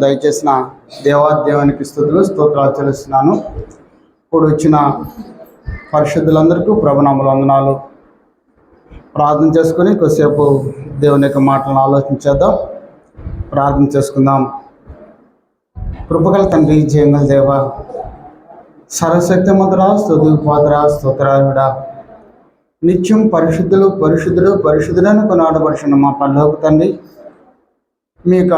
దయచేసిన దేవాదేవానికి స్తోత్రాలు చెల్లిస్తున్నాను. ఇప్పుడు వచ్చిన పరిశుద్ధులందరికీ ప్రభునామములు వందనాలు. ప్రార్థన చేసుకుని కొద్దిసేపు దేవుని యొక్క మాటలను ఆలోచించేద్దాం. ప్రార్థన చేసుకుందాం. కృపగల తండ్రి, జయగల దేవ, సర్వశక్తిమంతుడా, స్తుతిపాత్రా, స్తోత్రాలుడా, నిత్యం పరిశుద్ధులు పరిశుద్ధుడు పరిశుద్ధుడని కొనాడబడుచున్న మా పరలోక తండ్రి, మీ యొక్క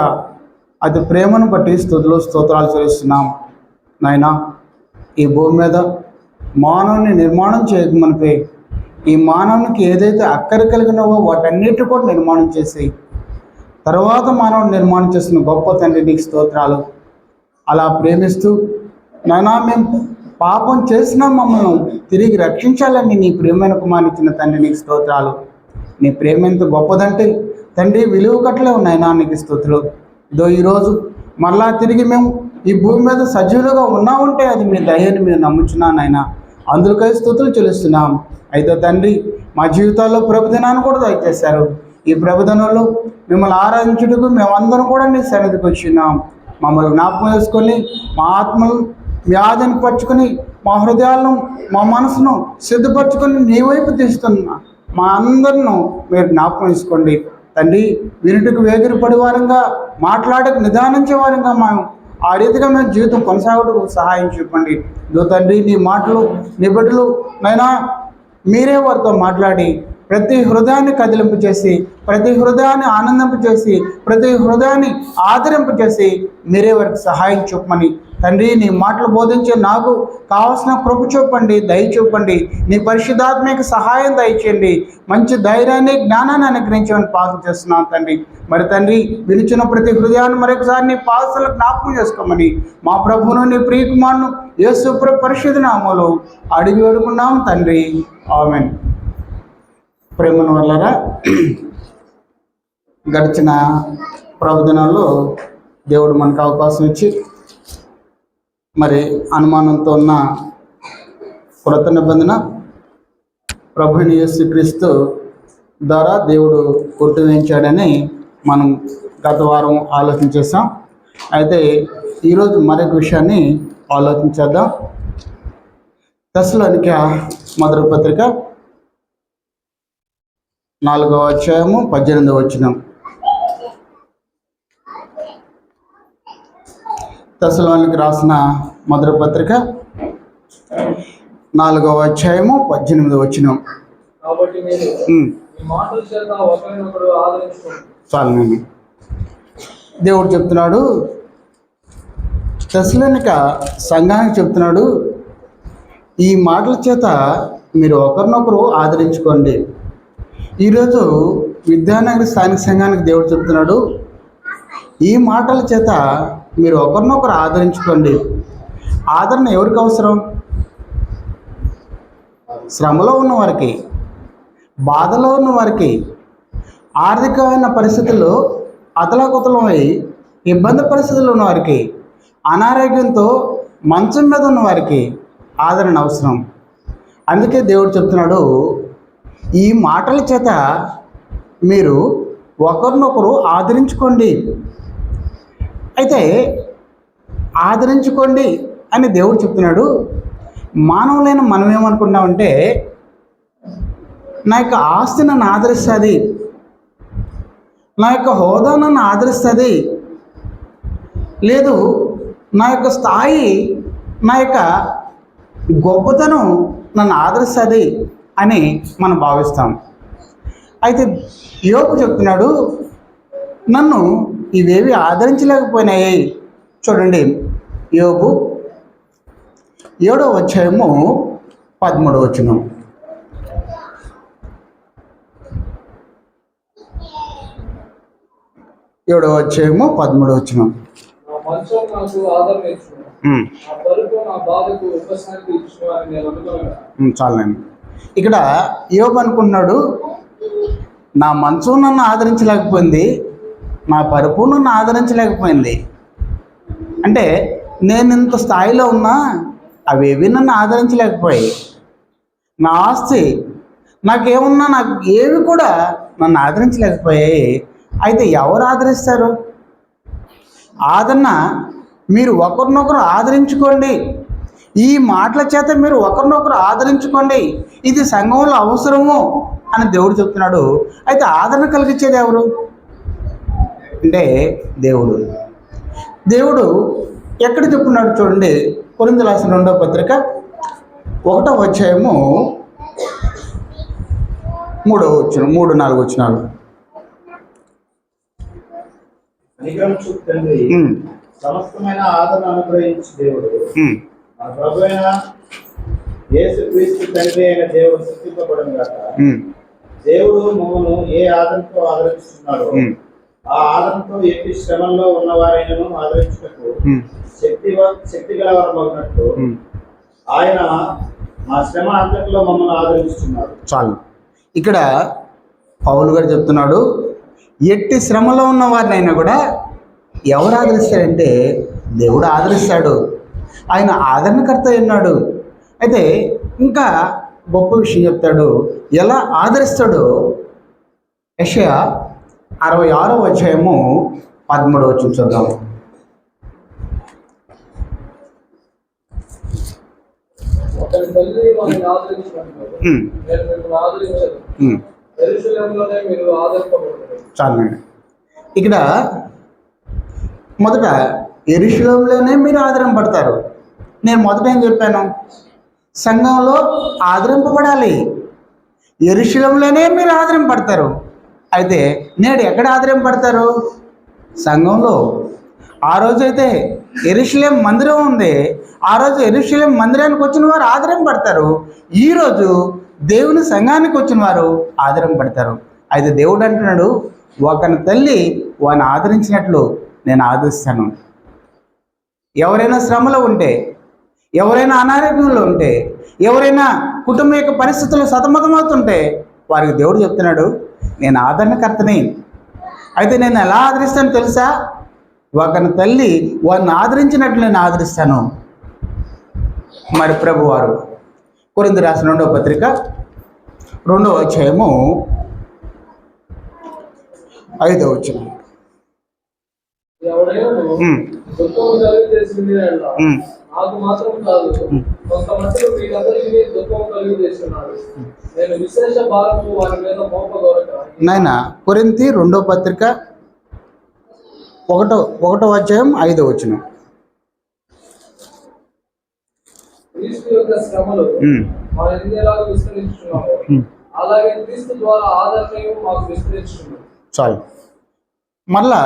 అది ప్రేమను బట్టి స్తోత్రాలు చెల్లిస్తున్నాం. నాయనా, ఈ భూమి మీద మానవుని నిర్మాణం చేయకమనిపై ఈ మానవునికి ఏదైతే అక్కర కలిగినవో వాటన్నిటి కూడా నిర్మాణం చేసి తర్వాత మానవుని నిర్మాణం చేసిన గొప్ప తండ్రి నీకు స్తోత్రాలు. అలా ప్రేమిస్తూ నాయనా, మేము పాపం చేసినా మమ్మల్ని తిరిగి రక్షించాలని నీ ప్రేమైన కుమారుని ఇచ్చిన తండ్రి నీకు స్తోత్రాలు. నీ ప్రేమ ఎంత గొప్పదంటే తండ్రి, విలువ కట్టలే ఉన్నాయినా నీకు స్తోత్రాలు. ఇదో ఈరోజు మరలా తిరిగి మేము ఈ భూమి మీద సజీవులుగా ఉన్నామంటే అది మీ దయని మేము నమ్ముచున్నాను ఆయన. అందుకై స్తుతులు చెల్లిస్తున్నాం. అయితే తండ్రి, మా జీవితాల్లో ప్రభుదినాన్ని కూడా దయచేశారు. ఈ ప్రభుదినంలో మిమ్మల్ని ఆరాధించుటకు మేమందరం కూడా నీ సన్నిధికి వచ్చినాం. మమ్మల్ని జ్ఞాపకం చేసుకొని మా ఆత్మలు మీ ఆదిని పరుచుకొని మా హృదయాలను మా మనసును సిద్ధపరచుకొని నీ వైపు తీస్తున్నా మా అందరిను మీరు జ్ఞాపకం చేసుకోండి తండ్రి. వినుటకు వేగిరపడి వారంగా, మాట్లాడక నిదానించే వారంగా మేము ఆ రీతిగా మేము జీవితం కొనసాగుటకు సహాయం చెప్పండి. ఇదో తండ్రి, నీ మాటలు నీ బిడ్డలు నైనా మీరే వారితో మాట్లాడి ప్రతి హృదయాన్ని కదిలింపు చేసి, ప్రతి హృదయాన్ని ఆనందింపు చేసి, ప్రతి హృదయాన్ని ఆదరింపు చేసి మీరే వారికి సహాయం చూపమని తండ్రి, నీ మాటలు బోధించే నాకు కావాల్సిన కృప చూపండి, దయ చూపండి. నీ పరిశుద్ధాత్మక సహాయం దయచేయండి. మంచి ధైర్యాన్ని, జ్ఞానాన్ని అనుగ్రహించమని ప్రార్థన చేస్తున్నాను తండ్రి. మరి తండ్రి, వినిచిన ప్రతి హృదయాన్ని మరొకసారి నీ పాదశులకు జ్ఞాపకం చేసుకోమని మా ప్రభువును నీ ప్రియకుమారును యేసు పరిశుద్ధ నామములో అడిగి వేడుకున్నాం తండ్రి. ఆమేన్. ప్రేమను వల్లరా, గడిచిన ప్రభుదినాల్లో దేవుడు మనకు అవకాశం ఇచ్చి మరి అనుమానంతో ఉన్న కృత నిబంధన ప్రభుని యేసుక్రీస్తు ద్వారా దేవుడు కొట్టివేయించాడని మనం గత వారం ఆలోచించేసాం. అయితే ఈరోజు మరొక విషయాన్ని ఆలోచించేద్దాం. తెస్సలోనిక మొదటి పత్రిక 4వ అధ్యాయము 18వ వచనం. తెస్సలోనికి రాసిన మొదటి పత్రిక 4వ అధ్యాయము 18వ వచనం. చాలు. దేవుడు చెప్తున్నాడు, తెస్సలోనిక సంఘానికి చెప్తున్నాడు, ఈ మాటల చేత మీరు ఒకరినొకరు ఆదరించుకోండి. ఈరోజు విద్యానగరి స్థానిక సంఘానికి దేవుడు చెప్తున్నాడు, ఈ మాటల చేత మీరు ఒకరినొకరు ఆదరించుకోండి. ఆదరణ ఎవరికి అవసరం? శ్రమలో ఉన్నవారికి, బాధలో ఉన్నవారికి, ఆర్థికమైన పరిస్థితుల్లో అతలాకుతలమై ఇబ్బంది పరిస్థితుల్లో ఉన్నవారికి, అనారోగ్యంతో మంచం మీద ఉన్నవారికి ఆదరణ అవసరం. అందుకే దేవుడు చెప్తున్నాడు, ఈ మాటల చేత మీరు ఒకరినొకరు ఆదరించుకోండి. అయితే ఆదరించుకోండి అని దేవుడు చెప్తున్నాడు. మానవులైన మనం ఏమనుకుంటామంటే, నా యొక్క ఆస్తి నన్ను ఆదరిస్తుంది, నా యొక్క హోదా నన్ను ఆదరిస్తుంది, లేదు నా యొక్క స్థాయి, నా యొక్క గొప్పతనం నన్ను ఆదరిస్తుంది అని మనం భావిస్తాం. అయితే యోబు చెప్తున్నాడు, నన్ను ఇవేవి ఆదరించలేకపోయినాయి. చూడండి, యోబు 7వ అధ్యాయము 13వ వచనం. చాలండి. ఇక్కడ యోబు అనుకుంటున్నాడు, నా మంచం నన్ను ఆదరించలేకపోయింది, నా పరుపు నన్ను ఆదరించలేకపోయింది. అంటే నేను ఇంత స్థాయిలో ఉన్నా అవేవి నన్ను ఆదరించలేకపోయాయి. నా ఆస్తి, నాకేమున్నా, నాకు ఏవి కూడా నన్ను ఆదరించలేకపోయాయి. అయితే ఎవరు ఆదరిస్తారు? ఆదరణ మీరు ఒకరినొకరు ఆదరించుకోండి. ఈ మాటల చేత మీరు ఒకరినొకరు ఆదరించుకోండి, ఇది సంఘంలో అవసరము అని దేవుడు చెప్తున్నాడు. అయితే ఆదరణ కలిగించేది ఎవరు అంటే దేవుడు. దేవుడు ఎక్కడ చెప్తున్నాడు చూడండి. కొరింథీయులకు రాసిన 2వ పత్రిక 1వ అధ్యాయము 3 4 వచనాలు. సమస్తమైన ఆదరణ అనుగ్రహించి దేవుడు మన ప్రభు అయిన యేసుక్రీస్తు తండ్రి అయిన దేవుడు స్తుతింపబడును గాక. దేవుడు మమ్మల్ని ఏ ఆదరణతో ఆదరిస్తున్నాడో ఆ ఆదరణతో ఎట్టి శ్రమంలో ఉన్నవారైనను ఆదరించుటకు శక్తి గలవారమగినట్టు ఆయన మా శ్రమ అంతటిలో మమ్మల్ని ఆదరిస్తున్నాడు. చాలు. ఇక్కడ పౌలు గారు చెప్తున్నాడు, ఎట్టి శ్రమలో ఉన్న వారినైనా కూడా ఎవరు ఆదరిస్తాడంటే దేవుడు ఆదరిస్తాడు. ఆయన ఆదరణకర్త ఉన్నాడు. అయితే ఇంకా గొప్ప విషయం చెప్తాడు, ఎలా ఆదరిస్తాడో. యెషయా 66వ అధ్యాయము 13వ వచనం చూద్దాం. చాలండి. ఇక్కడ మొదట యెరూషలేములోనే మీరు ఆదరింపబడతారు. నేను మొదట ఏం చెప్పాను, సంఘంలో ఆదరింపబడాలి, యెరూషలేములోనే మీరు ఆదరింపబడతారు. అయితే నేడు ఎక్కడ ఆదరింపబడతారు? సంఘంలో. ఆ రోజైతే యెరూషలేం మందిరం ఉంది, ఆ రోజు యెరూషలేం మందిరానికి వచ్చిన వారు ఆదరింపబడతారు. ఈరోజు దేవుని సంఘానికి వచ్చిన వారు ఆదరింపబడతారు. అయితే దేవుడు అంటున్నాడు, ఒకని తల్లి వాడిని ఆదరించినట్లు నేను ఆదరిస్తాను. ఎవరైనా శ్రమలో ఉంటే, ఎవరైనా అనారోగ్యంలో ఉంటే, ఎవరైనా కుటుంబ యొక్క పరిస్థితుల్లో సతమతమవుతుంటే వారికి దేవుడు చెప్తున్నాడు, నేను ఆదరణకర్తని. అయితే నేను ఎలా ఆదరిస్తాను తెలుసా? ఒకని తల్లి వారిని ఆదరించినట్లు నేను ఆదరిస్తాను. మరి ప్రభువారు కొరింథీయులకు రాసిన 2వ పత్రిక 2వ అధ్యాయము 5వ వచనం. నాకు మాత్రం కాదు, కొంతమంది వీళ్ళందరికీ దుఃఖం కలిగజేస్తున్నాడు. నేను విశేష భారము వారి మీద మోపగొరక. నాయన కొరింథీ 2వ పత్రిక 1వ అధ్యాయం 5వ వచనం. క్రీస్తు యొక్క శ్రమలు మనం ఎన్నిలాగా విస్తరించున్నాము, అలాగే క్రీస్తు ద్వారా ఆదరణను మాకు విస్తరించున్నాము. చాలు. మళ్ళా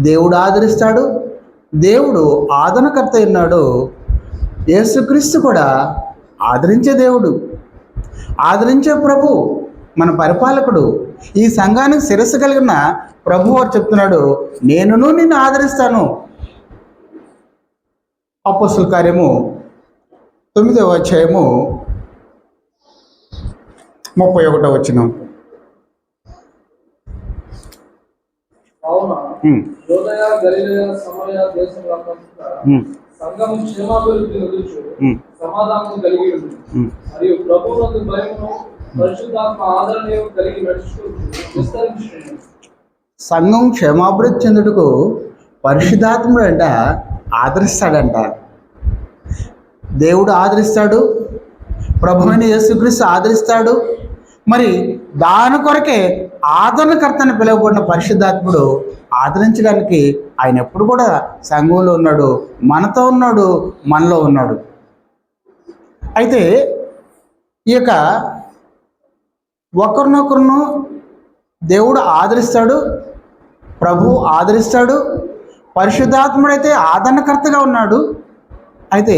దేవుడు ఆదరిస్తాడు, దేవుడు ఆదరణకర్త ఉన్నాడు. యేసుక్రీస్తు కూడా ఆదరించే దేవుడు, ఆదరించే ప్రభు, మన పరిపాలకుడు, ఈ సంఘానికి శిరస్సు కలిగిన ప్రభు వారు చెప్తున్నాడు, నేనును నిన్ను ఆదరిస్తాను. అపోస్తలుల కార్యము 9వ అధ్యాయము 31వ వచనం. అవునా, యూదయ, గలిలయ, సమరయ దేశములంతటా సంఘము క్షేమాభివృద్ధి నొందుచు సమాధానము కలిగి ఉంది. మరియు ప్రభువునందు భయమును పరిశుద్ధాత్మ ఆదరణను కలిగి నడుచుకుంటూ విస్తరించుచున్నది. సంఘం క్షేమాభివృద్ధి చెందుటకు పరిశుద్ధాత్ముడు అంట ఆదరిస్తాడంట. దేవుడు ఆదరిస్తాడు, ప్రభువైన యేసుక్రీస్తు ఆదరిస్తాడు. మరి దాని కొరకే ఆదరణకర్తని పిలువబడిన పరిశుద్ధాత్ముడు ఆదరించడానికి ఆయన ఎప్పుడు కూడా సంఘంలో ఉన్నాడు, మనతో ఉన్నాడు, మనలో ఉన్నాడు. అయితే ఈ యొక్క ఒకరినొకరును దేవుడు ఆదరిస్తాడు, ప్రభువు ఆదరిస్తాడు, పరిశుద్ధాత్ముడైతే ఆదరణకర్తగా ఉన్నాడు. అయితే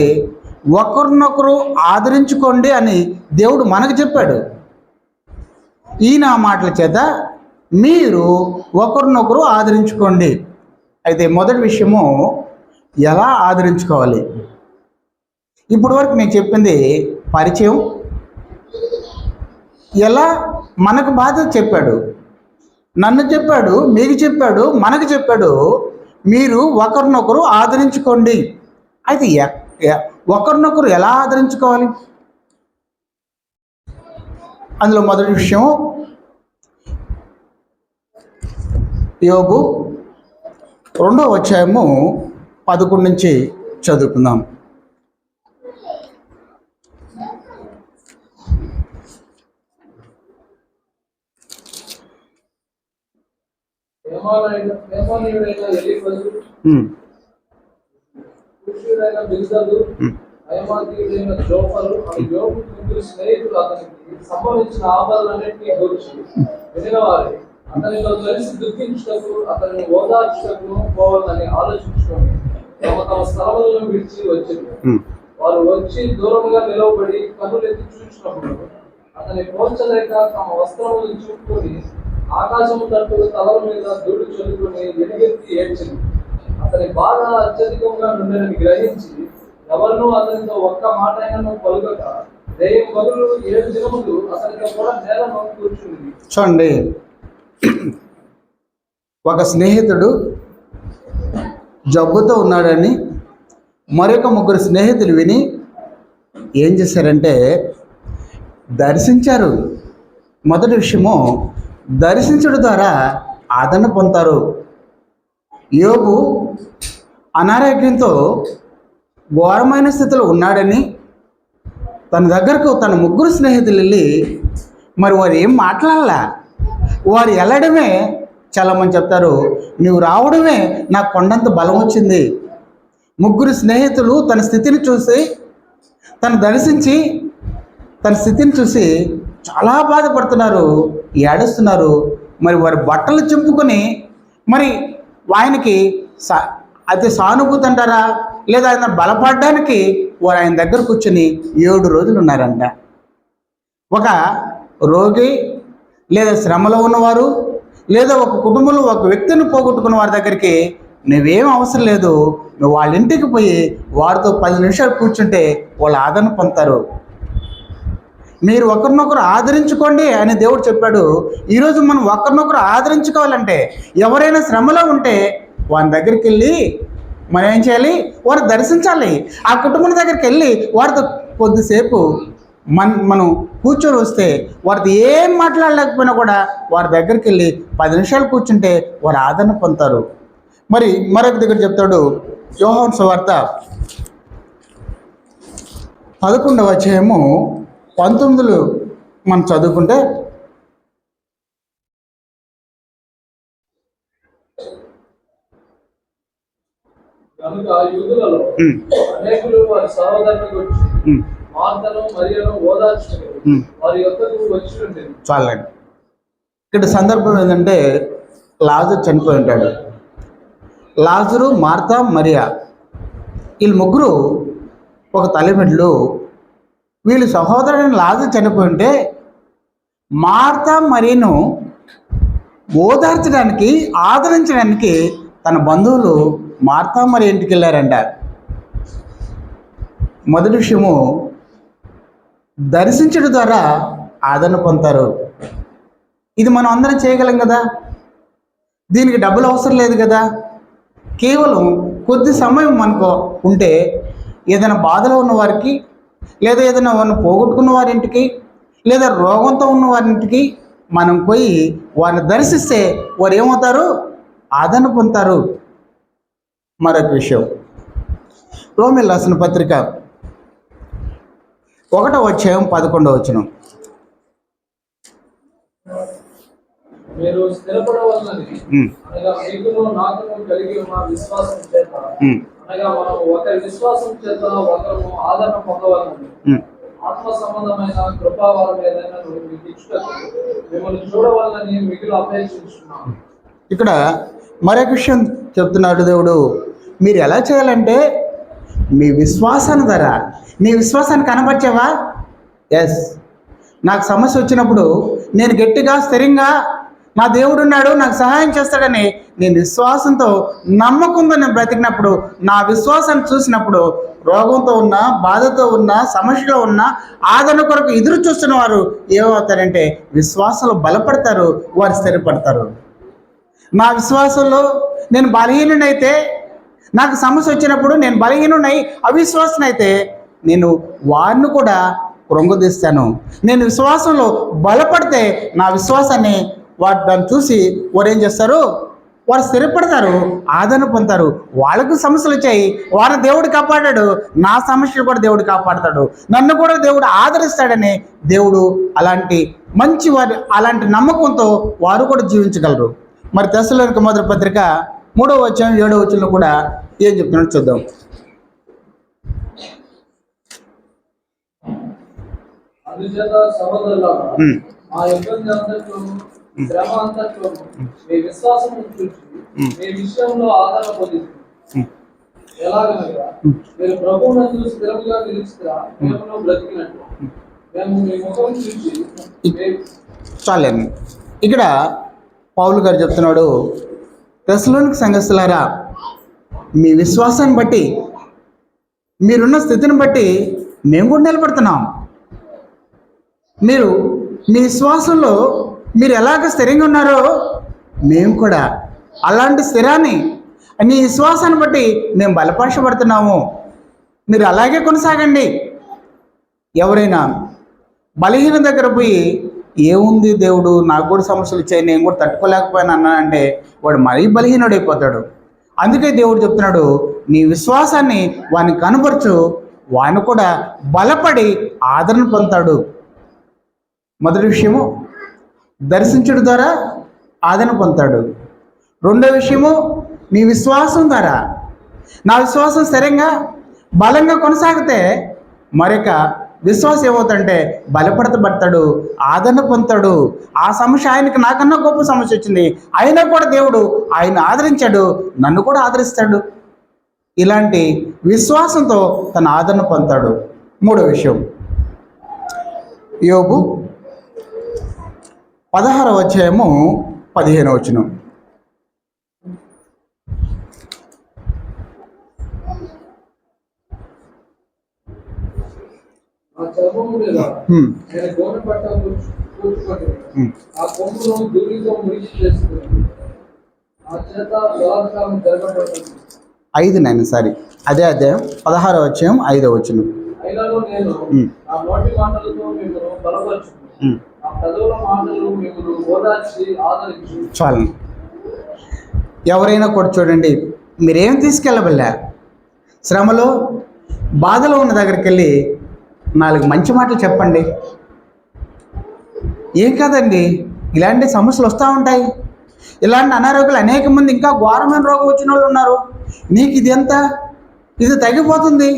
ఒకరినొకరు ఆదరించుకోండి అని దేవుడు మనకు చెప్పాడు. ఈయన మాటల చేత మీరు ఒకరినొకరు ఆదరించుకోండి. అయితే మొదటి విషయము ఎలా ఆదరించుకోవాలి. ఇప్పటి వరకు నేను చెప్పింది పరిచయం, ఎలా మనకు బాధ్యత చెప్పాడు, నన్ను చెప్పాడు, మీకు చెప్పాడు, మనకు చెప్పాడు, మీరు ఒకరినొకరు ఆదరించుకోండి. అయితే ఒకరినొకరు ఎలా ఆదరించుకోవాలి? అందులో మొదటి విషయం యోబు 2వ అధ్యాయము 11 నుంచి చదువుకుందాం. హేమానీయుడైన ఎలీఫజు, కూషీయుడైన బిల్దదు, హయమాతీయుడైన జోఫరు అని యోబు ముగ్గురు స్నేహితులు అతనికి సంభవించిన ఆపదలన్నింటినీ గూర్చి వినినవారే. అతనితో కలిసి దుఃఖించుటకు, అతనిని ఓదార్చుటకు పోవాలని ఆలోచించుకొని తమ తమ స్థలములను విడిచి వచ్చింది. వారు వచ్చి దూరంగా నిలవబడి కన్నులెత్తి చూసినప్పుడు అతని పోల్చలేక తమ వస్త్రములు చూపుకొని ఆకాశము తట్టు తలల మీద ధూళి చల్లుకొని ఎలుగెత్తి ఏడ్చింది. అతని బాధ అత్యధికంగా నుండని గ్రహించి ఎవరినూ అతనితో ఒక్క మాట అయినను పలుకక రేయం పగులు 7 దినములు అతనితో కూడా నేలను కూర్చుంది. చూడండి, ఒక స్నేహితుడు జబ్బుతో ఉన్నాడని మరొక 3 స్నేహితులు విని ఏం చేశారంటే దర్శించారు. మొదటి విషయము, దర్శించడం ద్వారా ఆదరణ పొందుతారు. యోబు అనారోగ్యంతో ఘోరమైన స్థితిలో ఉన్నాడని తన దగ్గరకు తన 3 స్నేహితులు వెళ్ళి మరి వారు ఏం మాట్లాడాలా, వారు వెళ్ళడమే చాలామంది చెప్తారు, నువ్వు రావడమే నాకు కొండంత బలం వచ్చింది. 3 స్నేహితులు తన స్థితిని చూసి తను దర్శించి తన స్థితిని చూసి చాలా బాధపడుతున్నారు, ఏడుస్తున్నారు. మరి వారి బట్టలు చింపుకొని మరి ఆయనకి అతి సానుభూతి అంటారా లేదా ఆయన బలపడడానికి వారు ఆయన దగ్గర కూర్చొని 7 రోజులు ఉన్నారంట. ఒక రోగి లేదా శ్రమలో ఉన్నవారు లేదా ఒక కుటుంబంలో ఒక వ్యక్తిని పోగొట్టుకున్న వారి దగ్గరికి నువ్వేం అవసరం లేదు, నువ్వు వాళ్ళ ఇంటికి పోయి వారితో 10 నిమిషాలు కూర్చుంటే వాళ్ళు ఆదరణ పొందుతారు. మీరు ఒకరినొకరు ఆదరించుకోండి అని దేవుడు చెప్పాడు. ఈరోజు మనం ఒకరినొకరు ఆదరించుకోవాలంటే ఎవరైనా శ్రమలో ఉంటే వారి దగ్గరికి వెళ్ళి మనం ఏం చేయాలి, వారు దర్శించాలి. ఆ కుటుంబం దగ్గరికి వెళ్ళి వారితో కొద్దిసేపు మనం కూర్చొని వస్తే వారితో ఏం మాట్లాడలేకపోయినా కూడా వారి దగ్గరికి వెళ్ళి 10 నిమిషాలు కూర్చుంటే వారు ఆదరణ పొందుతారు. మరి మరొక దగ్గర చెప్తాడు, యోహాను సువార్త 11వ అధ్యాయము 19 మనం చదువుకుంటే, కనుక యూదులలో అనేకులు వారి సహోదరుని గురించి మార్తను మరియను ఓదార్చుటకు వారి యొక్కకు వచ్చి ఉండేది. చాలండి. ఇక్కడ సందర్భం ఏంటంటే లాజరు చనిపోయి ఉంటాడు. లాజరు, మార్తా, మరియా వీళ్ళు 3 ఒక తల్లిమెడ్లు. వీళ్ళు సహోదరుని లాజరు చనిపోయి ఉంటే మార్తా మరియను ఓదార్చడానికి ఆదరించడానికి తన బంధువులు మార్తా మరి ఇంటికి వెళ్ళారంట. మొదటి విషయము, దర్శించడం ద్వారా ఆదరణ పొందుతారు. ఇది మనం అందరం చేయగలం కదా, దీనికి డబ్బులు అవసరం లేదు కదా. కేవలం కొద్ది సమయం మనకు ఉంటే ఏదైనా బాధలో ఉన్న వారికి లేదా ఏదైనా వారిని పోగొట్టుకున్న వారింటికి లేదా రోగంతో ఉన్న వారింటికి మనం పోయి వారిని దర్శిస్తే వారు ఏమవుతారు, ఆదరణ పొందుతారు. మరొక విషయం, రోమీయులకు రాసిన పత్రిక 1వ అధ్యాయం 11వ వచనం, మీరు స్థిరపడవలనని అనగా మీకును నాకును కలిగి ఉన్న విశ్వాసం చేత అనగా మనం ఒకరి విశ్వాసం చేత ఒకరము ఆదరణ పొందవలనని ఆత్మ సంబంధమైన కృపావరం ఏదైనా మీకు ఇచ్చుటకు మిమ్మల్ని చూడవలనని మిగిలిన అపేక్షించున్నాను. ఇక్కడ మరొక విషయం చెప్తున్నాడు దేవుడు. మీరు ఎలా చేయాలంటే మీ విశ్వాసాన్ని ద్వారా నీ విశ్వాసాన్ని కనబర్చావా? ఎస్, నాకు సమస్య వచ్చినప్పుడు నేను గట్టిగా స్థిరంగా నా దేవుడు ఉన్నాడు నాకు సహాయం చేస్తాడని నేను విశ్వాసంతో నమ్మకంతో నేను బ్రతికినప్పుడు, నా విశ్వాసాన్ని చూసినప్పుడు రోగంతో ఉన్న, బాధతో ఉన్న, సమస్యలో ఉన్న, ఆదరణ కొరకు ఎదురు చూస్తున్న వారు ఏమవుతారంటే విశ్వాసంలో బలపడతారు, వారు స్థిరపడతారు. నా విశ్వాసంలో నేను బలహీనుడైతే, నాకు సమస్య వచ్చినప్పుడు నేను బలహీనుడై అవిశ్వాసనైతే నేను వారిని కూడా కృంగదీస్తాను. నేను విశ్వాసంలో బలపడితే నా విశ్వాసాన్ని దాన్ని చూసి వారు ఏం చేస్తారు, వారు స్థిరపడతారు, ఆదరణ పొందుతారు. వాళ్ళకు సమస్యలు వచ్చాయి, వారిని దేవుడు కాపాడాడు, నా సమస్యలు కూడా దేవుడు కాపాడతాడు, నన్ను కూడా దేవుడు ఆదరిస్తాడని దేవుడు అలాంటి మంచి వారి అలాంటి నమ్మకంతో వారు కూడా జీవించగలరు. మరి తెస్సలోనిక మొదటి పత్రిక 3వ అధ్యాయం 7వ వచనంలో కూడా ఏం చెప్తున్నాడో చూద్దాం. అందుచేత సహోదరులారా, ఆ ఇబ్బంది అంతట్లోను శ్రమ అంతట్లోను మీ విశ్వాసం చూసి మీ విషయంలో ఆదరణ పొందింది. ఎలాగనగా మీరు ప్రభువునందు స్థిరముగా నిలుచుతా ప్రేమలో బ్రతికినట్లు మేము మీ ముఖం చూసి చాలండి. ఇక్కడ పౌలు గారు చెప్తున్నాడు, తెస్సలోనిక సంఘస్థులారా, మీ విశ్వాసాన్ని బట్టి, మీరున్న స్థితిని బట్టి మేము కూడా నిలబడుతున్నాం. మీరు మీ విశ్వాసంలో మీరు ఎలాగ స్థిరంగా ఉన్నారో మేము కూడా అలాంటి స్థిరాన్ని, మీ విశ్వాసాన్ని బట్టి మేము బలపరచబడుతున్నాము. మీరు అలాగే కొనసాగండి. ఎవరైనా బలహీన దగ్గర పోయి ఏముంది దేవుడు నాకు కూడా సమస్యలు ఇచ్చాయి, నేను కూడా తట్టుకోలేకపోయాను అన్నానంటే వాడు మరీ బలహీనుడైపోతాడు. అందుకే దేవుడు చెప్తున్నాడు, నీ విశ్వాసాన్ని వాడిని కనపరచు, వాడిని కూడా బలపడి ఆదరణ పొందుతాడు. మొదటి విషయము దర్శించడం ద్వారా ఆదరణ పొందుతాడు. రెండో విషయము నీ విశ్వాసం ద్వారా, నా విశ్వాసం స్థిరంగా బలంగా కొనసాగితే మరొక విశ్వాసం ఏమవుతుందంటే బలపడతాడు, ఆదరణ పొందుతాడు. ఆ సమస్య ఆయనకి నాకన్నా గొప్ప సమస్య వచ్చింది, అయినా కూడా దేవుడు ఆయన ఆదరించాడు, నన్ను కూడా ఆదరిస్తాడు. ఇలాంటి విశ్వాసంతో తన ఆదరణ పొందుతాడు. మూడో విషయం, యోబు 16వ అధ్యాయము 15వ వచనం. ఆ చర్మము మీద నేను గోనె పట్ట కూర్చుకొని ఆ కొమ్మును ధూళితో ముడిచి చేసుకుని ఆ చేత బలాత్కారం జరగబడుతుంది. 5 సారీ అదే అధ్యాయం 16వ అధ్యాయం 5వ వచనం. అయినను నేను ఆ నోటి మాటలతో మిమ్మల్ని బలపరచును, ఆ పెదవుల మాటలు మిమ్మల్ని ఓదార్చి ఆదరించు. చాలు. ఎవరైనా కూడా చూడండి, మీరేం తీసుకెళ్ళబల్లా, శ్రమలో బాధలో ఉన్న దగ్గరికి వెళ్ళి 4 మంచి మాటలు చెప్పండి. ఏం కాదండి, ఇలాంటి సమస్యలు వస్తూ ఉంటాయి, ఇలాంటి అనారోగ్యాలు అనేక మంది, ఇంకా ఘోరమైన రోగం వచ్చిన వాళ్ళు ఉన్నారు. నీకు ఇది ఎంత, ఇది తగ్గిపోతుంది,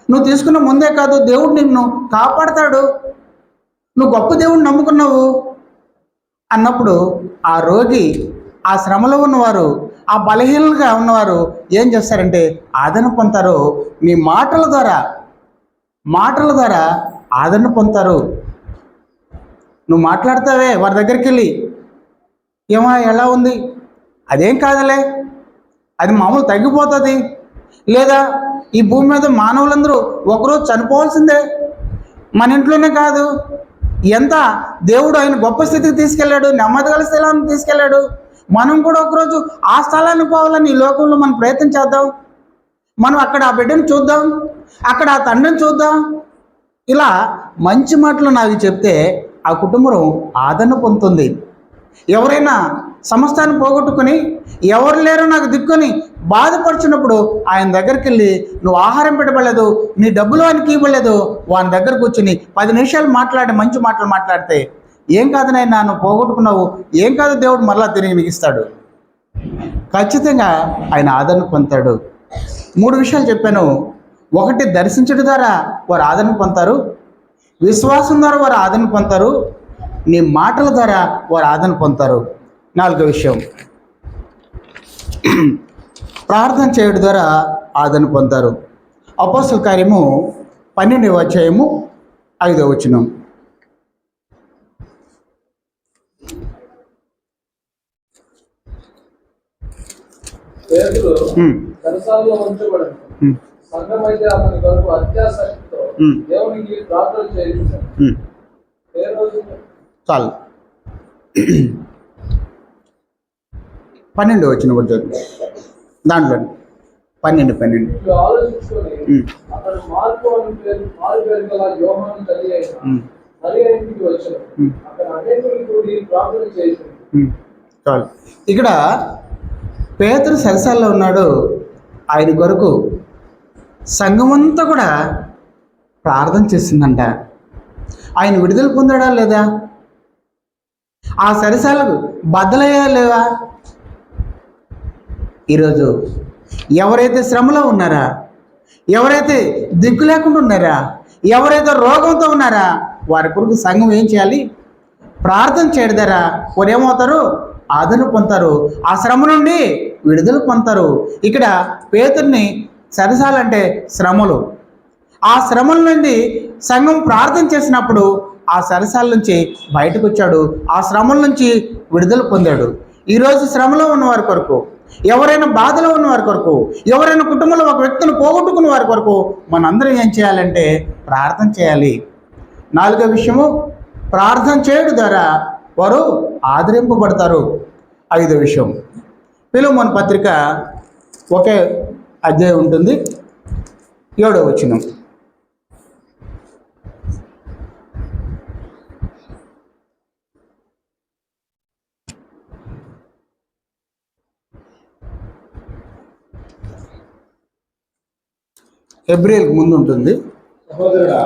నువ్వు తీసుకున్న ముందే కాదు దేవుడు నిన్ను కాపాడతాడు, నువ్వు గొప్ప దేవుడిని నమ్ముకున్నావు అన్నప్పుడు ఆ రోగి, ఆ శ్రమలో ఉన్నవారు, ఆ బలహీనంగా ఉన్నవారు ఏం చేస్తారంటే ఆదరణ పొందుతారు. నీ మాటల ద్వారా ఆదరణ పొందుతారు. నువ్వు మాట్లాడతావే వారి దగ్గరికి వెళ్ళి, ఏమో ఎలా ఉంది, అదేం కాదులే, అది మామూలు తగ్గిపోతుంది, లేదా ఈ భూమి మీద మానవులందరూ ఒకరోజు చనిపోవాల్సిందే, మన ఇంట్లోనే కాదు, ఎంత దేవుడు ఆయన గొప్ప స్థితికి తీసుకెళ్ళాడు, నెమ్మదిగల స్థలాన్ని తీసుకెళ్ళాడు, మనం కూడా ఒకరోజు ఆ స్థలానికి పోవాలని ఈ లోకంలో మనం ప్రయత్నం చేద్దాం. మనం అక్కడ ఆ బిడ్డను చూద్దాం, అక్కడ ఆ తండ్రిని చూద్దాం. ఇలా మంచి మాటలు నాకు చెప్తే ఆ కుటుంబం ఆదరణ పొందుతుంది. ఎవరైనా సమస్తాన్ని పోగొట్టుకొని ఎవరు లేరో నాకు దిక్కుని బాధపడుచున్నప్పుడు ఆయన దగ్గరికి వెళ్ళి, నువ్వు ఆహారం పెట్టబడలేదు, నీ డబ్బులు ఆయనకి ఇవ్వలేదు, వాని దగ్గరకు వచ్చి 10 నిమిషాలు మాట్లాడి మంచి మాటలు మాట్లాడితే, ఏం కాదు నాయనా నువ్వు పోగొట్టుకున్నావు, ఏం కాదు దేవుడు మరలా తిరిగి మిగిస్తాడు. ఖచ్చితంగా ఆయన ఆదరణ పొందుతాడు. 3 విషయాలు చెప్పాను. 1, దర్శించడం ద్వారా వారు ఆదరణ పొందుతారు, విశ్వాసం ద్వారా వారు ఆదరణ పొందుతారు, నీ మాటల ద్వారా వారు ఆదరణ పొందుతారు. 4వ విషయం, ప్రార్థన చేయడం ద్వారా ఆదరణ పొందుతారు. అపోస్తల కార్యము 12వ అధ్యాయము 5వ వచనం. పేతురు చెరసాలలో ఉంచబడను, సంఘమైతే అతని కొరకు అత్యాసక్తితో దేవునికి ప్రార్థన చేయించాడు. చాలు. 12వ వచనం కూడా దాంట్లో 12 ఆలోచించుకొని అతను మార్పు అని పేరు గల యోహాను తల్లి అయిన మరియ ఇంటికి వచ్చాడు. అక్కడ అనేకులు కూడి ప్రార్థన చేశాడు. చాలు. ఇక్కడ పేతురు సరసాల్లో ఉన్నాడు. ఆయన కొరకు సంఘమంతా కూడా ప్రార్థన చేసిందంట. ఆయన విడుదల పొందాడా లేదా? ఆ సరసాలకు బద్దలయ్యా లేవా? ఈరోజు ఎవరైతే శ్రమలో ఉన్నారా, ఎవరైతే దిక్కు లేకుండా ఉన్నారా, ఎవరైతే రోగంతో ఉన్నారా, వారి కొరకు సంఘం ఏం చేయాలి? ప్రార్థన చేయడం ద్వారా వారు ఏమవుతారు? ఆదరణ పొందుతారు, ఆ శ్రమ నుండి విడుదల పొందుతారు. ఇక్కడ పేతుర్ని సరసాలంటే శ్రమలు. ఆ శ్రమల నుండి సంఘం ప్రార్థన చేసినప్పుడు ఆ సరసాల నుంచి బయటకు వచ్చాడు, ఆ శ్రమల నుంచి విడుదల పొందాడు. ఈరోజు శ్రమలో ఉన్న వారి కొరకు, ఎవరైనా బాధలో ఉన్న వారి కొరకు, ఎవరైనా కుటుంబంలో ఒక వ్యక్తిని పోగొట్టుకున్న వారి కొరకు మనందరం ఏం చేయాలంటే ప్రార్థన చేయాలి. 4వ విషయము, ప్రార్థన చేయడం ద్వారా వారు ఆదరింపబడతారు. 5వ విషయం, ఫిలెమోను పత్రిక ఒకే అధ్యాయం ఉంటుంది, 7వ వచనం. హెబ్రీయులకు ముందు ఉంటుంది. సహోదరుడా,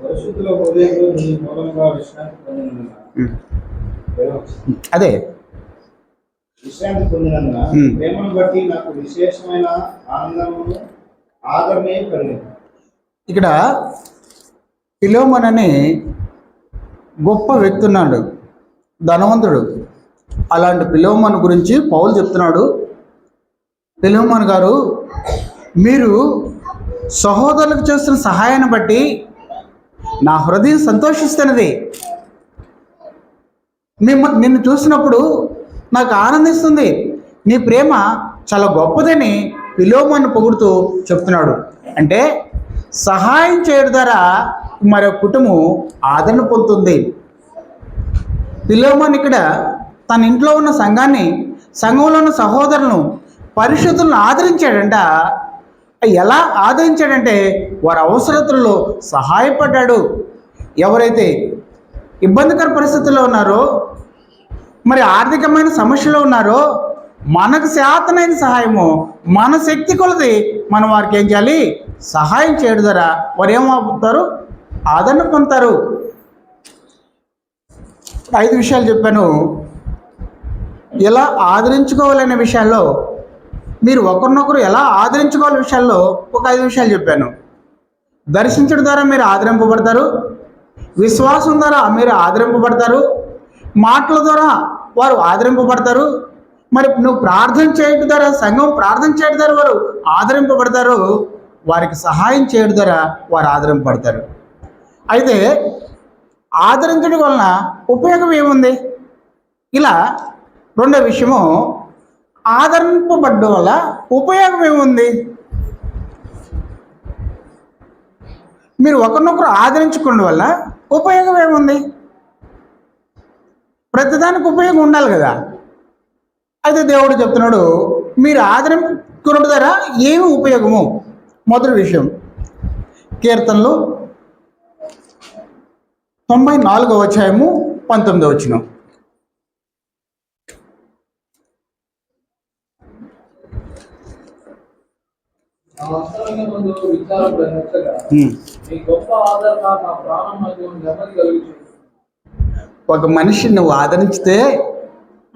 పరిశుద్ధుల హృదయంలో నీ మూలంగా విశ్రాంతి పొందినందున అదే విశ్రాంతి పొందినందున ప్రేమను బట్టి నాకు విశేషమైన ఆనందము ఆదరణే కలిగింది. ఇక్కడ ఫిలెమోను అనే గొప్ప వ్యక్తి ఉన్నాడు, ధనవంతుడు. అలాంటి ఫిలెమోను గురించి పౌలు చెప్తున్నాడు, ఫిలెమోను గారు, మీరు సహోదరులకు చేస్తున్న సహాయాన్ని బట్టి నా హృదయం సంతోషిస్తున్నది. నిన్ను చూసినప్పుడు నాకు ఆనందిస్తుంది. నీ ప్రేమ చాలా గొప్పదని ఫిలెమోను పొగుడుతూ చెప్తున్నాడు. అంటే సహాయం చేయడం ద్వారా మరో కుటుంబం ఆదరణ పొందుతుంది. ఫిలెమోను ఇక్కడ తన ఇంట్లో ఉన్న సంఘాన్ని, సంఘంలో ఉన్న సహోదరులను, పరిశుద్ధులను ఆదరించాడంట. ఎలా ఆదరించాడంటే వారి అవసరతల్లో సహాయపడ్డాడు. ఎవరైతే ఇబ్బందికర పరిస్థితుల్లో ఉన్నారో, మరి ఆర్థికమైన సమస్యలో ఉన్నారో, మనకు శాతనైన సహాయము, మన శక్తి కొలది మనం వారికి ఏం చేయాలి? సహాయం చేయడం ద్వారా వారు ఏమవుతారు? ఆదరణ పొందుతారు. 5 విషయాలు చెప్పాను. ఎలా ఆదరించుకోవాలనే విషయాల్లో, మీరు ఒకరినొకరు ఎలా ఆదరించుకోవాలనే విషయాల్లో ఒక 5 విషయాలు చెప్పాను. దర్శించడం ద్వారా మీరు ఆదరింపబడతారు, విశ్వాసం ద్వారా మీరు ఆదరింపబడతారు, మాటల ద్వారా వారు ఆదరింపబడతారు, మరి నువ్వు ప్రార్థన చేయడం ద్వారా, సంఘం ప్రార్థన చేయడం ద్వారా వారు ఆదరింపబడతారు, వారికి సహాయం చేయడం ద్వారా వారు ఆదరింపబడతారు. అయితే ఆదరించడం వలన ఉపయోగం ఏముంది? ఇలా 2వ విషయము, ఆదరింపబడడం వల్ల ఉపయోగం ఏముంది? మీరు ఒకరినొకరు ఆదరించుకోవడం వల్ల ఉపయోగం ఏముంది? ప్రతిదానికి ఉపయోగం ఉండాలి కదా. అయితే దేవుడు చెప్తున్నాడు, మీరు ఆదరించుకోవడం ద్వారా ఏమి ఉపయోగము? మొదటి విషయం, కీర్తనలు 94వ అధ్యాయము 19వ వచనం. ఒక మనిషిని నువ్వు ఆదరించితే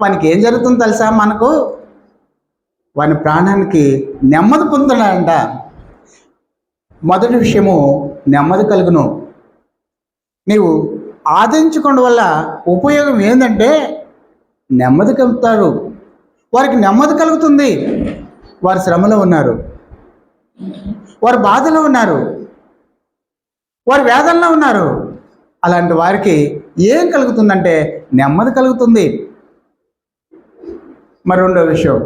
వానికి ఏం జరుగుతుందో తెలుసా? మనకు వాని ప్రాణానికి నెమ్మది పొందుతున్నాడంట. మొదటి విషయము, నెమ్మది కలుగును. నీవు ఆదరించుకోవడం వల్ల ఉపయోగం ఏంటంటే నెమ్మది కలుగుతారు. వారికి నెమ్మది కలుగుతుంది. వారు శ్రమలో ఉన్నారు, వారు బాధలో ఉన్నారు, వారు వేదనలో ఉన్నారు. అలాంటి వారికి ఏం కలుగుతుందంటే నెమ్మది కలుగుతుంది. మరి 2వ విషయం,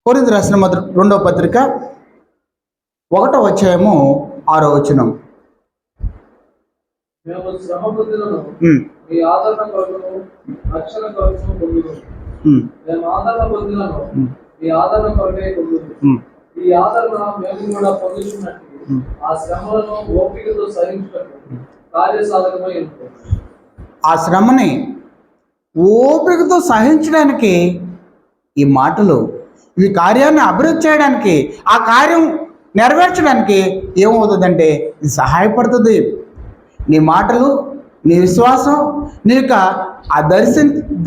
కొరింథీయులకు రాసిన 2వ పత్రిక 1వ అధ్యాయము 6వ వచనం. మేము శ్రమ పొందినను మీ ఆదరణ కొరకును రక్షణ కొరకును పొందుదుము. మేము ఆదరణ పొందినను మీ ఆదరణ కొరకే పొందుదుము. ఈ ఆదరణ మేము కూడా పొందుతున్నట్టు ఆ శ్రమలను ఓపికతో సహించుటకు కార్యసాధకమై ఉంటుంది. ఆ శ్రమని ఓపికతో సహించడానికి ఈ మాటలు, ఈ కార్యాన్ని అభివృద్ధి చేయడానికి, ఆ కార్యం నెరవేర్చడానికి ఏమవుతుందంటే ఇది సహాయపడుతుంది. నీ మాటలు, నీ విశ్వాసం, నీ యొక్క ఆ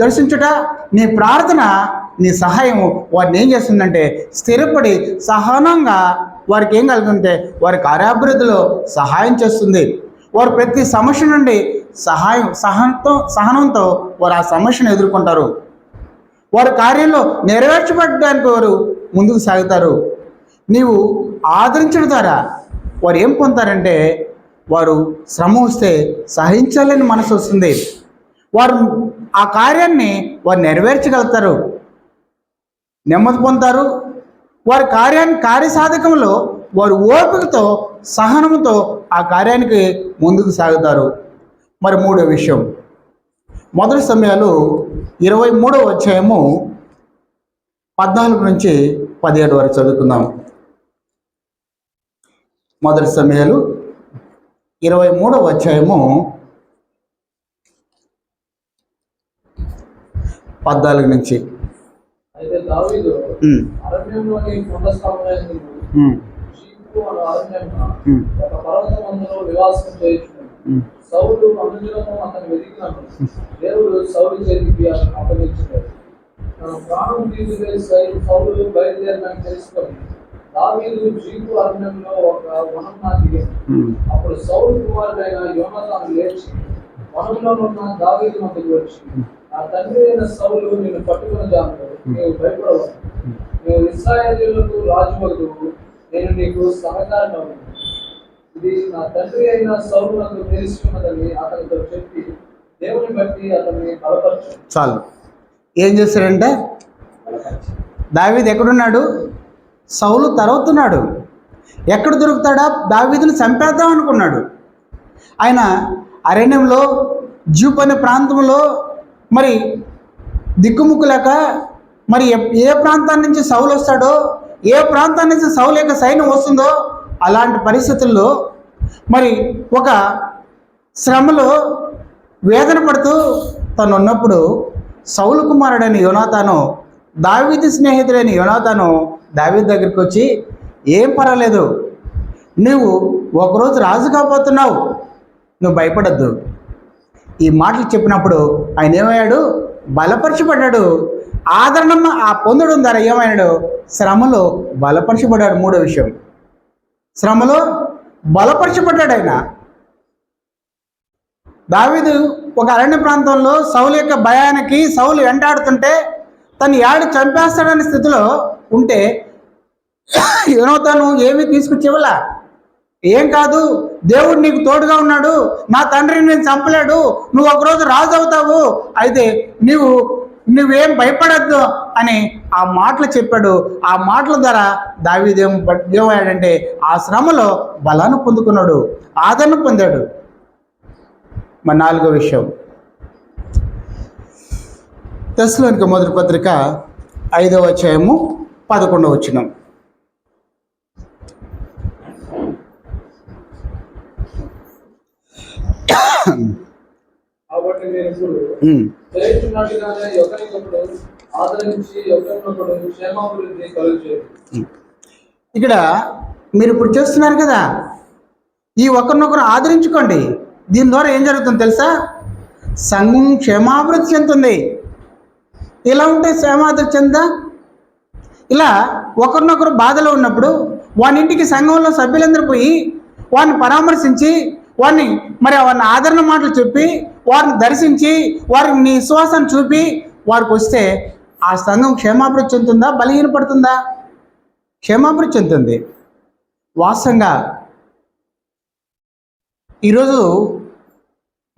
దర్శించుట, నీ ప్రార్థన, నీ సహాయం వారిని ఏం చేస్తుందంటే స్థిరపడి సహనంగా వారికి ఏం కలుగుతుంటే వారి కార్యాభివృద్ధిలో సహాయం చేస్తుంది. వారు ప్రతి సమస్య నుండి సహనంతో వారు ఆ సమస్యను ఎదుర్కొంటారు. వారి కార్యంలో నెరవేర్చబడడానికి వారు ముందుకు సాగుతారు. నీవు ఆదరించడం ద్వారా వారు ఏం పొందుతారంటే వారు శ్రమ వస్తే సహించాలని మనసు వస్తుంది. వారు ఆ కార్యాన్ని వారు నెరవేర్చగలుగుతారు, నెమ్మది పొందుతారు. వారి కార్యసాధకంలో వారు ఓపికతో సహనంతో ఆ కార్యానికి ముందుకు సాగుతారు. మరి మూడో విషయం, మొదటి సమయాలు 23వ అధ్యాయము 14 నుంచి 17 వరకు చదువుకుందాం. మొదటి సమయాలు 23వ అధ్యాయము 14 నుంచి. అయితే దావీదు అరణ్యంలోని కొండ స్థాపనకు జీపు అను అరణ్యమున ఒక పర్వతమందులో నివాసం చేయుచుండెను. సౌలు అనుజులను అతను వెతికినప్పుడు దేవుడు సౌలు చేతికి అతను అప్పగించాడు. తన ప్రాణం తీసుకుని సౌలు బయలుదేరడానికి తెలుసుకొని దావీదు జీపు అరణ్యంలో ఒక వనంలో దిగాడు. అప్పుడు సౌలు కుమారుడైన యోనాతాను లేచి వనంలో ఉన్న దావీదు వద్దకు వచ్చి, ఆ తండ్రి అయిన సౌలు నిన్ను పట్టుకుని జాను, నీవు భయపడవు, నీవు ఇశ్రాయేలీయులకు రాజువగు, నేను నీకు సహకారం. ఇది నా తండ్రి అయిన సౌలు నాకు తెలుసుకున్నదని అతనితో చెప్పి దేవుని బట్టి అతన్ని బలపరచు. చాలు. ఏం చేశాడంటే దావీదు ఎక్కడున్నాడు? సౌలు తరవుతున్నాడు. ఎక్కడ దొరుకుతాడా? దావీదుని చంపేద్దాం అనుకున్నాడు. ఆయన అరణ్యంలో జూప్ అనే ప్రాంతంలో మరి దిక్కుముక్కు లేక మరి ఏ ప్రాంతాన్ని నుంచి సౌలు వస్తాడో, ఏ ప్రాంతాన్ని నుంచి సౌలు యొక్క సైన్యం వస్తుందో అలాంటి పరిస్థితుల్లో మరి ఒక శ్రమలో వేదన పడుతూ తను ఉన్నప్పుడు సౌలు కుమారుడైన యోనాతాను, దావీదు స్నేహితుడైన యోనాతాను దావీదు దగ్గరికి వచ్చి, ఏం పర్వాలేదు, నువ్వు ఒకరోజు రాజు కాబోతున్నావు, నువ్వు భయపడద్దు. ఈ మాటలు చెప్పినప్పుడు ఆయన ఏమయ్యాడు? బలపరచబడ్డాడు. ఆదరణ ఆ పొందడం ద్వారా ఏమయ్యాడు? శ్రమలో బలపరచబడ్డాడు. మూడో విషయం, శ్రమలో బలపరచబడ్డాడు ఆయన. దావీదు ఒక అరణ్య ప్రాంతంలో సౌలు యొక్క భయానికి సౌలు వెంటాడుతుంటే తను యాడు చంపేస్తాడనే స్థితిలో ఉంటే యోనాతాను ఏమీ తీసుకొచ్చేవలా, ఏం కాదు, దేవుడు నీకు తోడుగా ఉన్నాడు, నా తండ్రిని నేను చంపలేడు, నువ్వు ఒకరోజు రాజు అవుతావు, అయితే నువ్వేం భయపడద్దు అని ఆ మాటలు చెప్పాడు. ఆ మాటల ద్వారా దావీదు ఏమయ్యాడంటే ఆ శ్రమలో బలాన్ని పొందుకున్నాడు, ఆదరణ పొందాడు. మరి నాలుగో విషయం, తెస్సలోనికీ మొదటి పత్రిక 5వ అధ్యాయము 11వ వచనం. కాబట్టి నేను ఇప్పుడు చేస్తున్నట్టుగానే ఒకరికొకడు ఆదరించి ఒకరినొకడు క్షేమాభివృద్ధి కలుగుచేయండి. ఇక్కడ మీరు ఇప్పుడు చేస్తున్నారు కదా, ఈ ఒకరినొకరు ఆదరించుకోండి. దీని ద్వారా ఏం జరుగుతుందో తెలుసా? సంఘం క్షేమాభివృద్ధి చెందుతుంది. ఇలా ఉంటే క్షేమాభివృద్ధి చెందా? ఇలా ఒకరినొకరు బాధలో ఉన్నప్పుడు వాని ఇంటికి సంఘంలో సభ్యులందరూ పోయి వారిని పరామర్శించి వారిని ఆదరణ మాటలు చెప్పి వారిని దర్శించి వారికి నీ విశ్వాసాన్ని చూపి వారికి వస్తే ఆ సంఘం క్షేమాభివృద్ధి చెందుతుందా, బలహీనపడుతుందా? క్షేమాభివృద్ధి చెందుతుంది. వాస్తవంగా ఈరోజు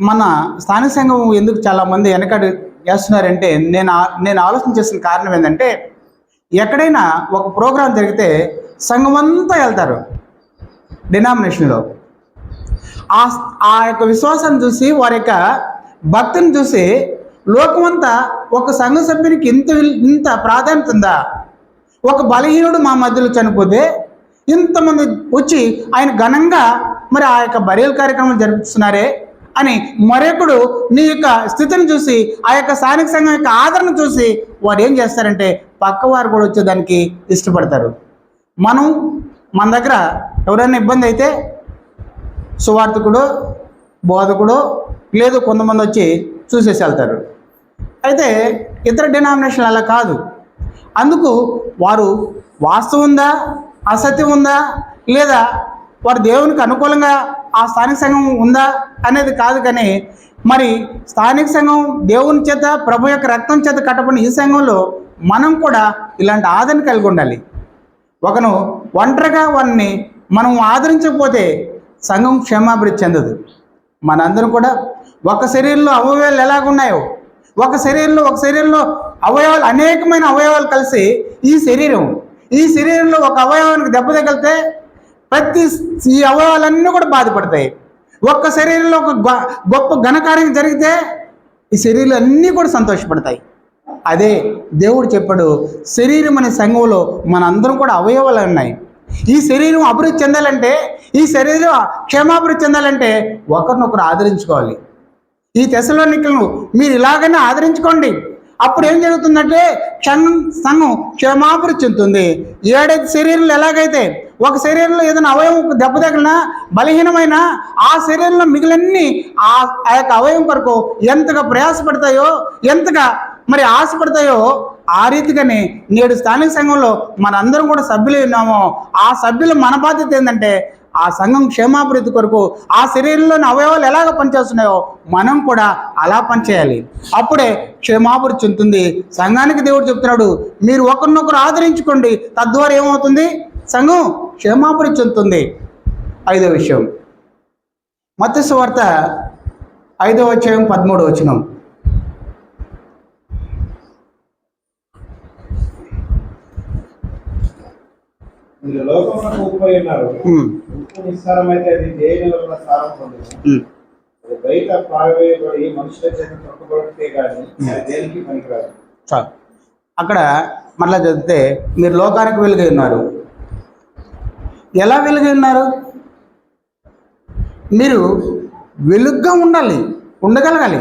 మన స్థానిక సంఘం ఎందుకు చాలామంది వెనకడు వేస్తున్నారంటే నేను ఆలోచన చేసిన కారణం ఏంటంటే, ఎక్కడైనా ఒక ప్రోగ్రాం జరిగితే సంఘం అంతా వెళ్తారు డినామినేషన్లో. ఆ యొక్క విశ్వాసాన్ని చూసి, వారి యొక్క భక్తిని చూసి లోకమంతా ఒక సంఘ సభ్యునికి ఇంత ప్రాధాన్యత ఉందా? ఒక బలహీనుడు మా మధ్యలో చనిపోతే ఇంతమంది వచ్చి ఆయన ఘనంగా ఆ యొక్క బరియల్ కార్యక్రమం జరిపిస్తున్నారే అని మరొకడు నీ యొక్క స్థితిని చూసి, ఆ యొక్క స్థానిక సంఘం యొక్క ఆదరణ చూసి వారు ఏం చేస్తారంటే పక్కవారు కూడా వచ్చేదానికి ఇష్టపడతారు. మన దగ్గర ఎవరైనా ఇబ్బంది అయితే సువార్థకుడు, బోధకుడు, లేదు కొంతమంది వచ్చి చూసేసి వెళ్తారు. అయితే ఇతర డినామినేషన్లు అలా కాదు. అందుకు వారు వాస్తవం ఉందా, అసత్యం ఉందా, లేదా వారు దేవునికి అనుకూలంగా ఆ స్థానిక సంఘం ఉందా అనేది కాదు. కానీ మరి స్థానిక సంఘం దేవుని చేత, ప్రభు యొక్క రక్తం చేత కట్టబడిన ఈ సంఘంలో మనం కూడా ఇలాంటి ఆదరణ కలిగి ఉండాలి. ఒకను ఒంటరిగా వారిని మనం ఆదరించకపోతే సంఘం క్షేమాభివృద్ధి చెందదు. మనందరం కూడా ఒక శరీరంలో అవయవాలు ఎలాగున్నాయో, ఒక శరీరంలో అవయవాలు, అనేకమైన అవయవాలు కలిసి ఈ శరీరంలో ఒక అవయవానికి దెబ్బ తగిలితే ఈ అవయవాలన్నీ కూడా బాధపడతాయి. ఒక్క శరీరంలో ఒక గొప్ప ఘనకార్యం జరిగితే ఈ శరీరాలు అన్నీ కూడా సంతోషపడతాయి. అదే దేవుడు చెప్పాడు, శరీరం అనే సంఘంలో మనందరం కూడా అవయవాలు ఉన్నాయి. ఈ శరీరం అభివృద్ధి చెందాలంటే, ఈ శరీరం క్షేమాభివృద్ధి చెందాలంటే ఒకరినొకరు ఆదరించుకోవాలి. ఈ తెసలోనికలను మీరు ఇలాగనే ఆదరించుకోండి. అప్పుడు ఏం జరుగుతుందంటే సంఘం క్షేమాభివృద్ధి చెందుతుంది. 7 శరీరాలు ఎలాగైతే ఒక శరీరంలో ఏదైనా అవయవం దెబ్బ తగిలినా, బలహీనమైన ఆ శరీరంలో మిగిలిన్ని ఆ యొక్క అవయవం కొరకు ఎంతగా ప్రయాసపడతాయో, ఎంతగా మరి ఆశపడతాయో, ఆ రీతిగానే నేడు స్థానిక సంఘంలో మనందరం కూడా సభ్యులు ఉన్నామో, ఆ సభ్యులు మన బాధ్యత ఏంటంటే ఆ సంఘం క్షేమాభివృద్ధి కొరకు ఆ శరీరంలోని అవయవాలు ఎలాగ పనిచేస్తున్నాయో మనం కూడా అలా పనిచేయాలి. అప్పుడే క్షేమాభివృద్ధి చెందుతుంది. సంఘానికి దేవుడు చెప్తున్నాడు, మీరు ఒకరినొకరు ఆదరించుకోండి, తద్వారా ఏమవుతుంది? సంఘం క్షేమాభివృద్ధి చెందుతుంది. 5వ విషయం, మత్తయి సువార్త 5వ అధ్యాయం 13వ వచనం. మీరు లోకమునకు ఉప్పై ఉన్నారు. ఉప్పు నిస్సారమైతే అది దేని వల్ల సారం పొందుతుంది? అది బయట పారవేయబడి మనుషుల చేత తొక్కబడితే కానీ అది దేనికి పనికిరాదు. అక్కడ మళ్ళా చదివితే, మీరు లోకానికి వెలుగై ఉన్నారు. ఎలా వెలుగై ఉన్నారు? మీరు వెలుగ్గా ఉండగలగాలి.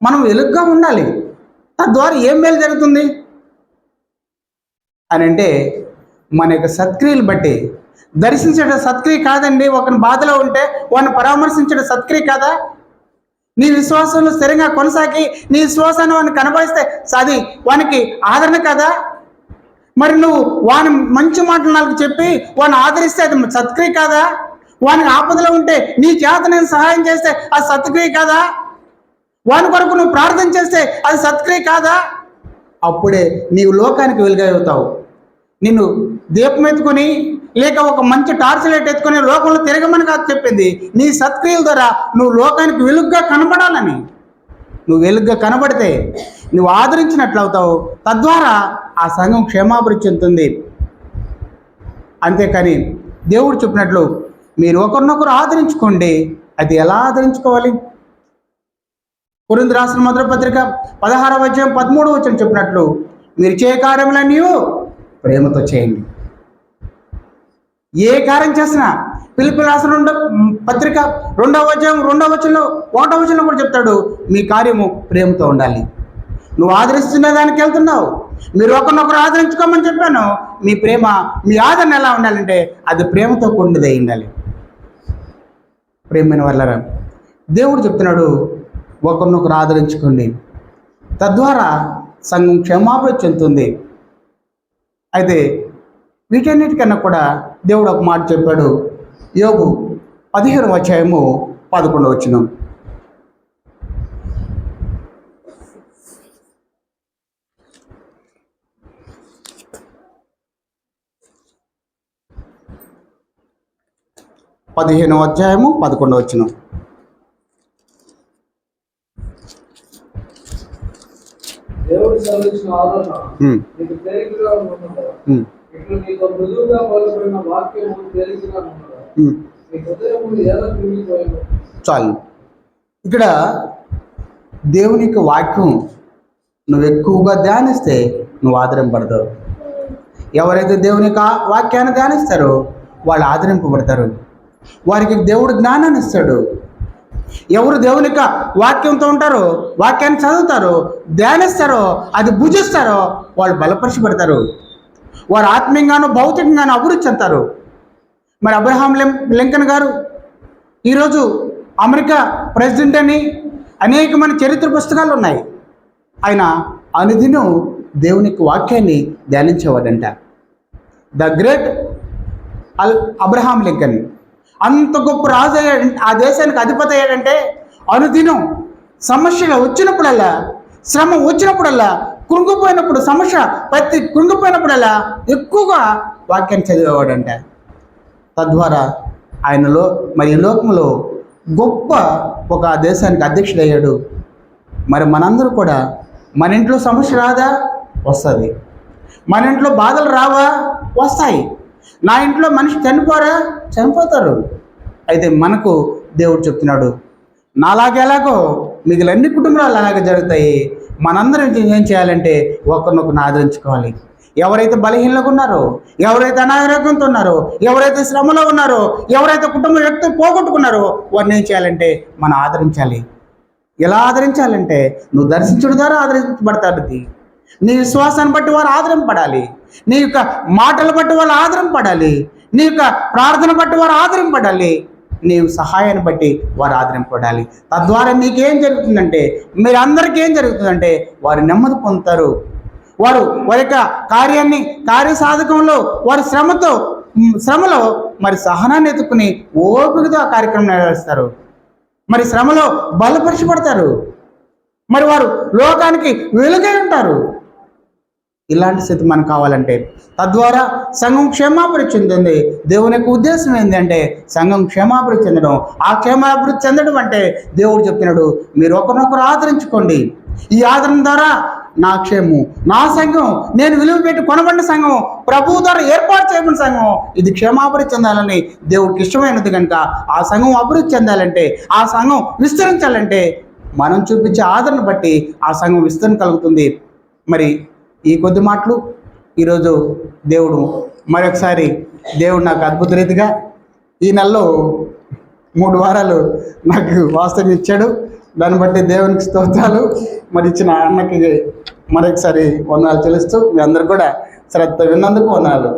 మనం వెలుగ్గా ఉండాలి. తద్వారా ఏం మేలు జరుగుతుంది అని అంటే, మన యొక్క సత్క్రియలు బట్టి దర్శించడం సత్క్రియ కాదండి. ఒకరిని బాధలో ఉంటే వాడిని పరామర్శించడం సత్క్రియ కాదా? నీ విశ్వాసంలో స్థిరంగా కొనసాగి నీ విశ్వాసాన్ని వాడిని కనబరిస్తే అది వానికి ఆదరణ కదా? మరి నువ్వు వాని మంచి మాటలు నాకు చెప్పి వాడిని ఆదరిస్తే అది సత్క్రియ కాదా? వానికి ఆపదలో ఉంటే నీ చేత నేను సహాయం చేస్తే అది సత్క్రియ కాదా? వాని కొరకు నువ్వు ప్రార్థన చేస్తే అది సత్క్రియ కాదా? అప్పుడే నీవు లోకానికి వెలుగై అవుతావు. నిన్ను దీపం ఎత్తుకొని లేక ఒక మంచి టార్చ్ లైట్ ఎత్తుకొని లోకంలో తిరగమని కాదు చెప్పింది. నీ సత్క్రియల ద్వారా నువ్వు లోకానికి వెలుగ్గా కనబడాలని. నువ్వు వెలుగ్గా కనబడితే నువ్వు ఆదరించినట్లు అవుతావు. తద్వారా ఆ సంఘం క్షేమాభివృద్ధి చెందుతుంది. అంతేకాని దేవుడు చెప్పినట్లు మీరు ఒకరినొకరు ఆదరించుకోండి. అది ఎలా ఆదరించుకోవాలి? కొరింథీ రాసిన మొదటి పత్రిక 16వ అధ్యాయం 13వ వచనం చెప్పినట్లు, మీరు చేయ కార్యములన్నీ ప్రేమతో చేయండి. ఏ కార్యం చేసినా ఫిలిప్పీయులకు రాసిన పత్రిక 2వ అధ్యాయం 2వ వచనంలో 1వ వచనంలో కూడా చెప్తాడు, మీ కార్యము ప్రేమతో ఉండాలి. నువ్వు ఆదరిస్తున్న దానికి వెళ్తున్నావు. మీరు ఒకరినొకరు ఆదరించుకోమని చెప్పాను. మీ ప్రేమ, మీ ఆదరణ ఎలా ఉండాలంటే అది ప్రేమతో కూడినది అయి ఉండాలి. ప్రేమైన వాళ్ళరా, దేవుడు చెప్తున్నాడు, ఒకరినొకరు ఆదరించుకోండి. తద్వారా సంఘం క్షేమాభివృద్ధి చెందుతుంది. అయితే వీటన్నిటికన్నా కూడా దేవుడు ఒక మాట చెప్పాడు. యోబు 15వ అధ్యాయము 11వ వచనం. పదిహేనవ అధ్యాయము 11వ వచనం. దేవుడు సెలవిచ్చిన ఆదరణ నీకు తేలికగా ఉన్నదా? ఇట్లు నీకు మృదువుగా పలుకబడిన వాక్యము తేలికగా ఉన్నదా? నీ హృదయము ఎలా తిరిగిపోయిందో. చాలు. ఇక్కడ దేవుని యొక్క వాక్యం నువ్వు ఎక్కువగా ధ్యానిస్తే నువ్వు ఆదరింపబడతావు. ఎవరైతే దేవుని యొక్క వాక్యాన్ని ధ్యానిస్తారో వాళ్ళు ఆదరింపబడతారు. వారికి దేవుడు జ్ఞానాన్ని ఇస్తాడు. ఎవరు దేవుని యొక్క వాక్యంతో ఉంటారో, వాక్యాన్ని చదువుతారో, ధ్యానిస్తారో, అది భుజిస్తారో వాళ్ళు బలపరచబడతారు. వారు ఆత్మీయంగానూ భౌతికంగానూ అభివృద్ధి చెందుతారు. మరి అబ్రహాం లింకన్ గారు ఈరోజు అమెరికా ప్రెసిడెంట్ అని అనేకమైన చరిత్ర పుస్తకాలు ఉన్నాయి. ఆయన అనుదినం దేవుని యొక్క వాక్యాన్ని ధ్యానించేవాడంట. ద గ్రేట్ అబ్రహాం లింకన్ అంత గొప్ప రాజు అయ్యాడు, ఆ దేశానికి అధిపతి అయ్యాడంటే అనుదినం సమస్యలు వచ్చినప్పుడల్లా, శ్రమ వచ్చినప్పుడల్లా, కృంగిపోయినప్పుడు, సమస్య ప్రతి కృంగిపోయినప్పుడల్లా ఎక్కువగా వాక్యాన్ని చదివేవాడంట. తద్వారా ఆయనలో మరి ఈ లోకంలో గొప్ప ఒక దేశానికి అధ్యక్షుడయ్యాడు. మరి మనందరూ కూడా మన ఇంట్లో సమస్య రాదా? వస్తుంది. మన ఇంట్లో బాధలు రావా? వస్తాయి. నా ఇంట్లో మనిషి చనిపోరా? చనిపోతారు. అయితే మనకు దేవుడు చెప్తున్నాడు, నాలాగే ఎలాగో మిగిలిన అన్ని కుటుంబాలు అలాగే జరుగుతాయి. మనందరం ఏం చేయాలంటే ఒకరినొకరిని ఆదరించుకోవాలి. ఎవరైతే బలహీనలుగా ఉన్నారో, ఎవరైతే అనారోగ్యంతో ఉన్నారో, ఎవరైతే శ్రమలో ఉన్నారో, ఎవరైతే కుటుంబ వ్యక్తులు పోగొట్టుకున్నారో వారిని ఏం చేయాలంటే మనం ఆదరించాలి. ఎలా ఆదరించాలంటే నువ్వు దర్శించడం ద్వారా ఆదరించబడతాడు. నీ విశ్వాసాన్ని బట్టి వారు ఆదరింపడాలి. నీ యొక్క మాటలు బట్టి వాళ్ళు ఆదరింపడాలి. నీ యొక్క ప్రార్థన బట్టి వారు ఆదరింపడాలి. నీవు సహాయాన్ని బట్టి వారు ఆదరింపడాలి. తద్వారా నీకేం జరుగుతుందంటే, మీరందరికీ ఏం జరుగుతుందంటే వారు నెమ్మది పొందుతారు. వారు వారి యొక్క కార్యసాధకంలో వారి శ్రమలో మరి సహనాన్ని ఎత్తుకుని ఓపికతో ఆ కార్యక్రమం నెరవేరుస్తారు. మరి శ్రమలో బలపరచబడతారు. మరి వారు లోకానికి వెలుగై ఉంటారు. ఇలాంటి స్థితి మనకు కావాలంటే తద్వారా సంఘం క్షేమాభివృద్ధి చెందింది. దేవుని యొక్క ఉద్దేశం ఏంటంటే సంఘం క్షేమాభివృద్ధి చెందడం. ఆ క్షేమాభివృద్ధి చెందడం అంటే దేవుడు చెప్తున్నాడు, మీరు ఒకరినొకరు ఆదరించుకోండి. ఈ ఆదరణ ద్వారా నా క్షేమం, నా సంఘం, నేను విలువ పెట్టి కొనబడిన సంఘం, ప్రభువు ద్వారా ఏర్పాటు చేయబడిన సంఘం, ఇది క్షేమాభివృద్ధి చెందాలని దేవుడికి ఇష్టమైనది కనుక ఆ సంఘం అభివృద్ధి చెందాలంటే, ఆ సంఘం విస్తరించాలంటే మనం చూపించే ఆదరణ బట్టి ఆ సంఘం విస్తరణ కలుగుతుంది. మరి ఈ కొద్ది మాటలు ఈరోజు దేవుడు మరొకసారి నాకు అద్భుత రీతిగా ఈ నెలలో 3 వారాలు నాకు వాస్తవం ఇచ్చాడు. దాన్ని బట్టి దేవునికి స్తోత్రాలు. మరి ఇచ్చిన అన్నకి మరొకసారి వందనాలు చెల్లిస్తూ మీ అందరూ కూడా శ్రద్ధ విన్నందుకు వందనాలు.